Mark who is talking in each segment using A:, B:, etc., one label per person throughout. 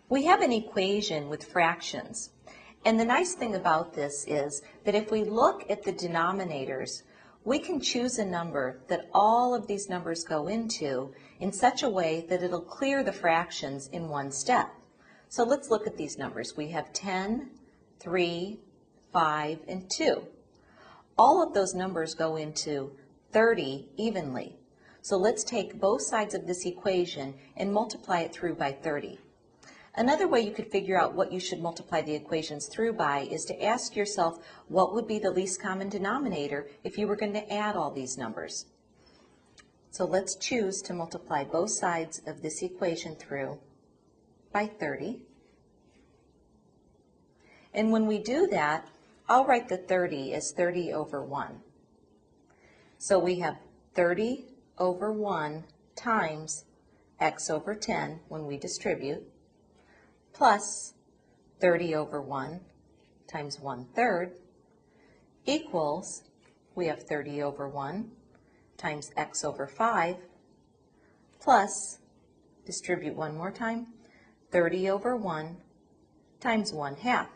A: We have an equation with fractions, and the nice thing about this is that if we look at the denominators, we can choose a number that all of these numbers go into in such a way that it'll clear the fractions in one step. So let's look at these numbers. We have 10, 3, 5, and 2. All of those numbers go into 30 evenly. So let's take both sides of this equation and multiply it through by 30. Another way you could figure out what you should multiply the equations through by is to ask yourself what would be the least common denominator if you were going to add all these numbers. So let's choose to multiply both sides of this equation through by 30. And when we do that, I'll write the 30 as 30 over 1. So we have 30 over 1 times x over 10 when we distribute, plus 30 over 1 times 1/3 equals, we have 30 over 1 times x over 5, plus, distribute one more time, 30 over 1 times 1/2.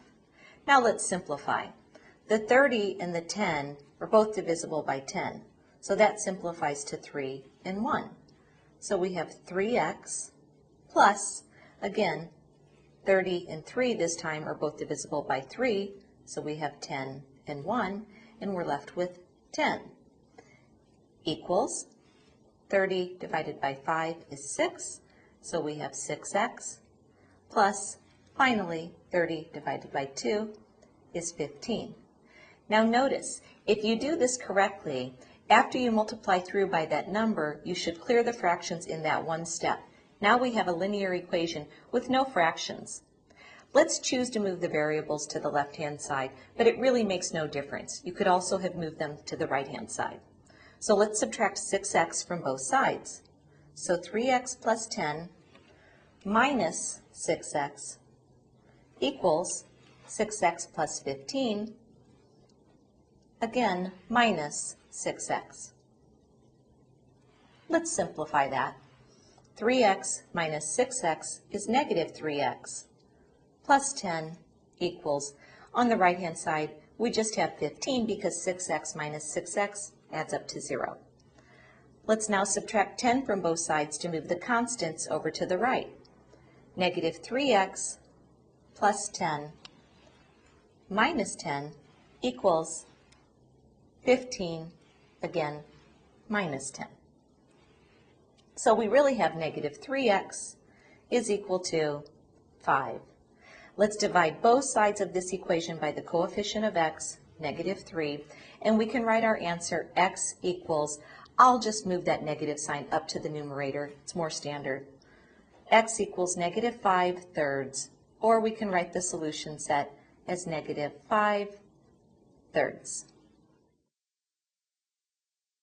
A: Now let's simplify. The 30 and the 10 are both divisible by 10, so that simplifies to 3 and 1. So we have 3x plus, again, 30 and 3 this time are both divisible by 3, so we have 10 and 1, and we're left with 10, equals 30 divided by 5 is 6, so we have 6x, plus, finally, 30 divided by 2 is 15. Now notice, if you do this correctly, after you multiply through by that number, you should clear the fractions in that one step. Now we have a linear equation with no fractions. Let's choose to move the variables to the left-hand side, but it really makes no difference. You could also have moved them to the right-hand side. So let's subtract 6x from both sides. So 3x plus 10 minus 6x equals 6x plus 15, again, minus 6x. Let's simplify that. 3x minus 6x is negative 3x, plus 10 equals, on the right-hand side, we just have 15 because 6x minus 6x adds up to 0. Let's now subtract 10 from both sides to move the constants over to the right. Negative 3x plus 10 minus 10 equals 15, again, minus 10. So we really have negative 3x is equal to 5. Let's divide both sides of this equation by the coefficient of x, negative 3, and we can write our answer x equals, I'll just move that negative sign up to the numerator, it's more standard. X equals negative 5/3, or we can write the solution set as negative 5/3.